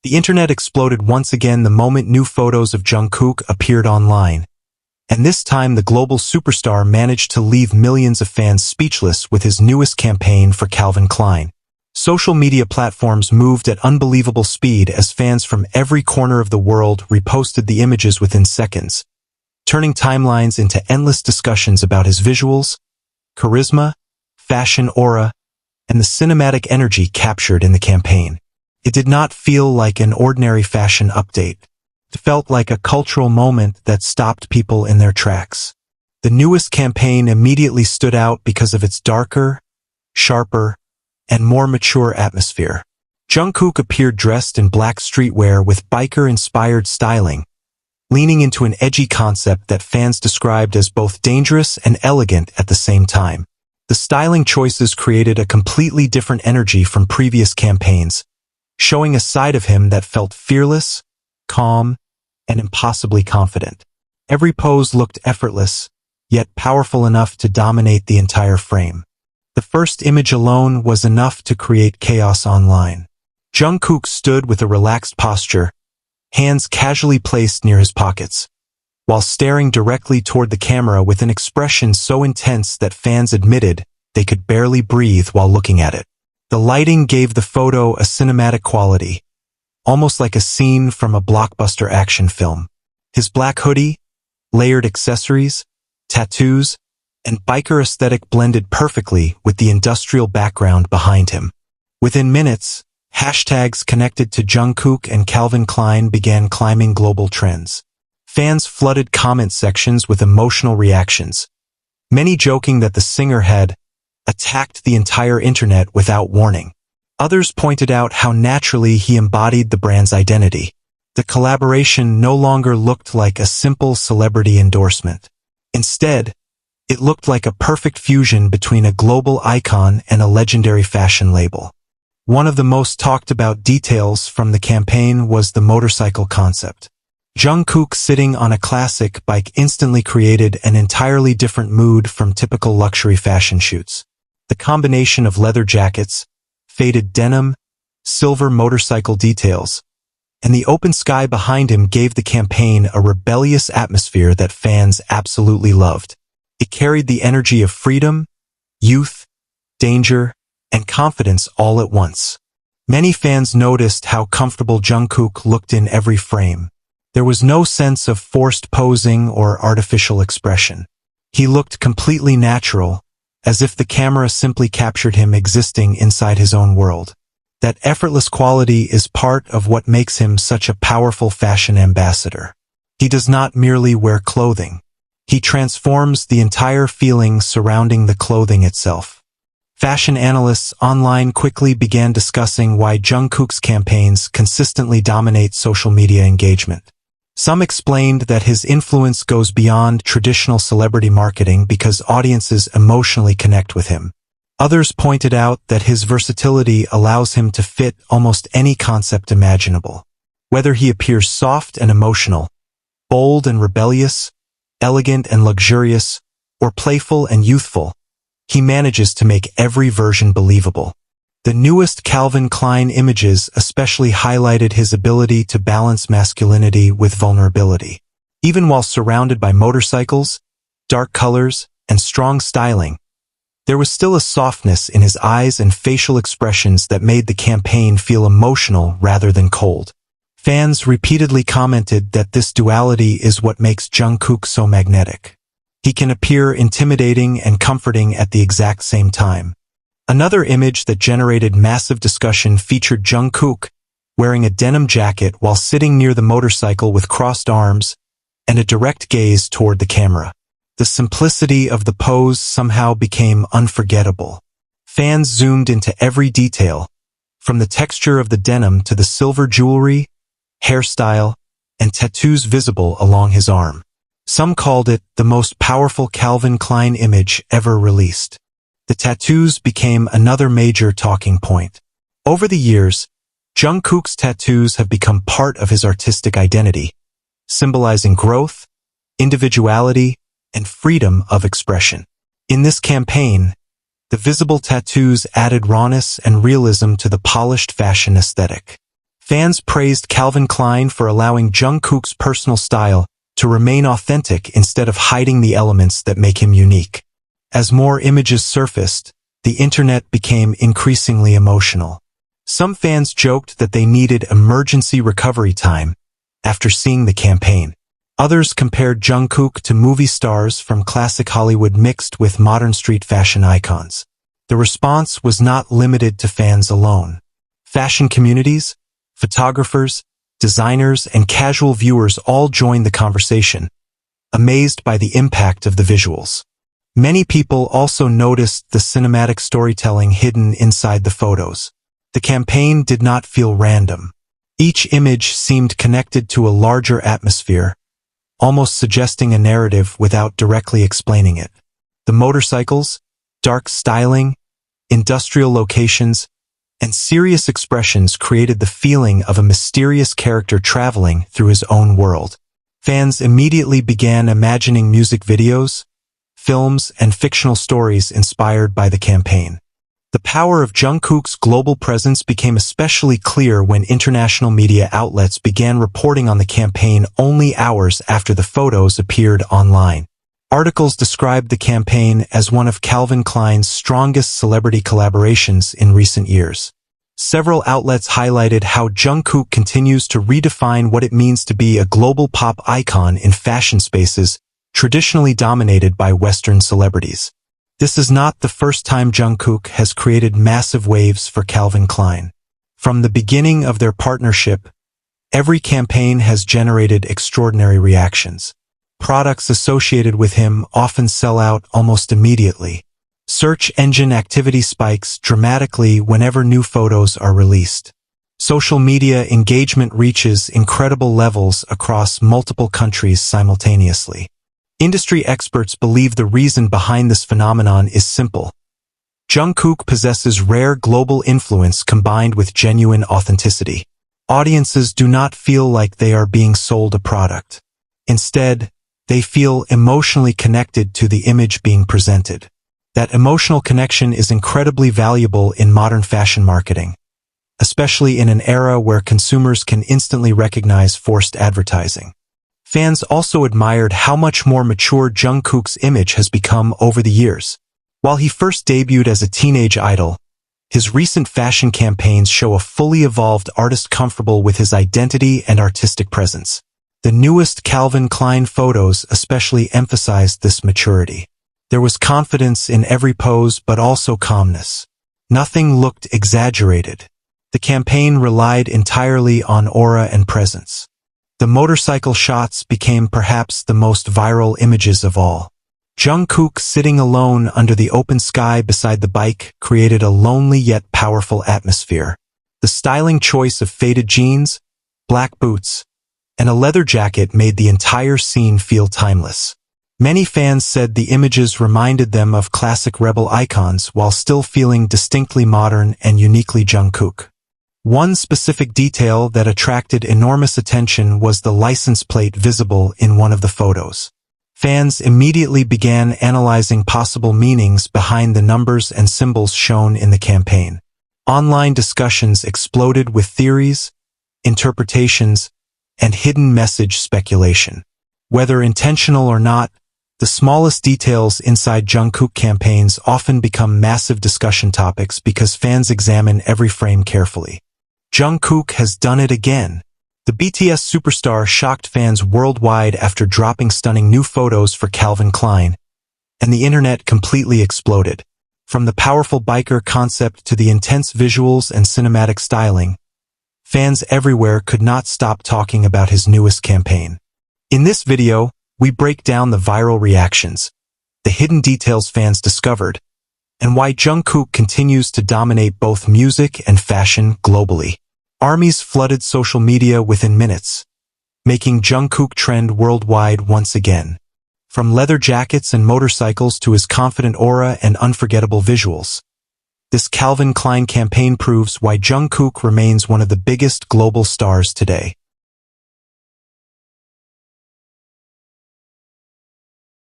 The internet exploded once again the moment new photos of Jungkook appeared online. And this time the global superstar managed to leave millions of fans speechless with his newest campaign for Calvin Klein. Social media platforms moved at unbelievable speed as fans from every corner of the world reposted the images within seconds, turning timelines into endless discussions about his visuals, charisma, fashion aura, and the cinematic energy captured in the campaign. It did not feel like an ordinary fashion update. It felt like a cultural moment that stopped people in their tracks. The newest campaign immediately stood out because of its darker, sharper, and more mature atmosphere. Jungkook appeared dressed in black streetwear with biker-inspired styling, leaning into an edgy concept that fans described as both dangerous and elegant at the same time. The styling choices created a completely different energy from previous campaigns, showing a side of him that felt fearless, calm, and impossibly confident. Every pose looked effortless, yet powerful enough to dominate the entire frame. The first image alone was enough to create chaos online. Jungkook stood with a relaxed posture, hands casually placed near his pockets, while staring directly toward the camera with an expression so intense that fans admitted they could barely breathe while looking at it. The lighting gave the photo a cinematic quality, almost like a scene from a blockbuster action film. His black hoodie, layered accessories, tattoos, and biker aesthetic blended perfectly with the industrial background behind him. Within minutes, hashtags connected to Jungkook and Calvin Klein began climbing global trends. Fans flooded comment sections with emotional reactions, many joking that the singer had attacked the entire internet without warning. Others pointed out how naturally he embodied the brand's identity. The collaboration no longer looked like a simple celebrity endorsement. Instead, it looked like a perfect fusion between a global icon and a legendary fashion label. One of the most talked about details from the campaign was the motorcycle concept. Jungkook sitting on a classic bike instantly created an entirely different mood from typical luxury fashion shoots. The combination of leather jackets, faded denim, silver motorcycle details, and the open sky behind him gave the campaign a rebellious atmosphere that fans absolutely loved. It carried the energy of freedom, youth, danger, and confidence all at once. Many fans noticed how comfortable Jungkook looked in every frame. There was no sense of forced posing or artificial expression. He looked completely natural, as if the camera simply captured him existing inside his own world. That effortless quality is part of what makes him such a powerful fashion ambassador. He does not merely wear clothing. He transforms the entire feeling surrounding the clothing itself. Fashion analysts online quickly began discussing why Jungkook's campaigns consistently dominate social media engagement. Some explained that his influence goes beyond traditional celebrity marketing because audiences emotionally connect with him. Others pointed out that his versatility allows him to fit almost any concept imaginable. Whether he appears soft and emotional, bold and rebellious, elegant and luxurious, or playful and youthful, he manages to make every version believable. The newest Calvin Klein images especially highlighted his ability to balance masculinity with vulnerability. Even while surrounded by motorcycles, dark colors, and strong styling, there was still a softness in his eyes and facial expressions that made the campaign feel emotional rather than cold. Fans repeatedly commented that this duality is what makes Jungkook so magnetic. He can appear intimidating and comforting at the exact same time. Another image that generated massive discussion featured Jungkook wearing a denim jacket while sitting near the motorcycle with crossed arms and a direct gaze toward the camera. The simplicity of the pose somehow became unforgettable. Fans zoomed into every detail, from the texture of the denim to the silver jewelry, hairstyle, and tattoos visible along his arm. Some called it the most powerful Calvin Klein image ever released. The tattoos became another major talking point. Over the years, Jungkook's tattoos have become part of his artistic identity, symbolizing growth, individuality, and freedom of expression. In this campaign, the visible tattoos added rawness and realism to the polished fashion aesthetic. Fans praised Calvin Klein for allowing Jungkook's personal style to remain authentic instead of hiding the elements that make him unique. As more images surfaced, the internet became increasingly emotional. Some fans joked that they needed emergency recovery time after seeing the campaign. Others compared Jungkook to movie stars from classic Hollywood mixed with modern street fashion icons. The response was not limited to fans alone. Fashion communities, photographers, designers, and casual viewers all joined the conversation, amazed by the impact of the visuals. Many people also noticed the cinematic storytelling hidden inside the photos. The campaign did not feel random. Each image seemed connected to a larger atmosphere, almost suggesting a narrative without directly explaining it. The motorcycles, dark styling, industrial locations, and serious expressions created the feeling of a mysterious character traveling through his own world. Fans immediately began imagining music videos, films, and fictional stories inspired by the campaign. The power of Jungkook's global presence became especially clear when international media outlets began reporting on the campaign only hours after the photos appeared online. Articles described the campaign as one of Calvin Klein's strongest celebrity collaborations in recent years. Several outlets highlighted how Jungkook continues to redefine what it means to be a global pop icon in fashion spaces traditionally dominated by Western celebrities. This is not the first time Jungkook has created massive waves for Calvin Klein. From the beginning of their partnership, every campaign has generated extraordinary reactions. Products associated with him often sell out almost immediately. Search engine activity spikes dramatically whenever new photos are released. Social media engagement reaches incredible levels across multiple countries simultaneously. Industry experts believe the reason behind this phenomenon is simple. Jungkook possesses rare global influence combined with genuine authenticity. Audiences do not feel like they are being sold a product. Instead, they feel emotionally connected to the image being presented. That emotional connection is incredibly valuable in modern fashion marketing, especially in an era where consumers can instantly recognize forced advertising. Fans also admired how much more mature Jungkook's image has become over the years. While he first debuted as a teenage idol, his recent fashion campaigns show a fully evolved artist comfortable with his identity and artistic presence. The newest Calvin Klein photos especially emphasized this maturity. There was confidence in every pose but also calmness. Nothing looked exaggerated. The campaign relied entirely on aura and presence. The motorcycle shots became perhaps the most viral images of all. Jungkook sitting alone under the open sky beside the bike created a lonely yet powerful atmosphere. The styling choice of faded jeans, black boots, and a leather jacket made the entire scene feel timeless. Many fans said the images reminded them of classic rebel icons while still feeling distinctly modern and uniquely Jungkook. One specific detail that attracted enormous attention was the license plate visible in one of the photos. Fans immediately began analyzing possible meanings behind the numbers and symbols shown in the campaign. Online discussions exploded with theories, interpretations, and hidden message speculation. Whether intentional or not, the smallest details inside Jungkook campaigns often become massive discussion topics because fans examine every frame carefully. Jungkook has done it again. The BTS superstar shocked fans worldwide after dropping stunning new photos for Calvin Klein, and the internet completely exploded. From the powerful biker concept to the intense visuals and cinematic styling, fans everywhere could not stop talking about his newest campaign. In this video, we break down the viral reactions, the hidden details fans discovered, and why Jungkook continues to dominate both music and fashion globally. Armies flooded social media within minutes, making Jungkook trend worldwide once again. From leather jackets and motorcycles to his confident aura and unforgettable visuals, this Calvin Klein campaign proves why Jungkook remains one of the biggest global stars today.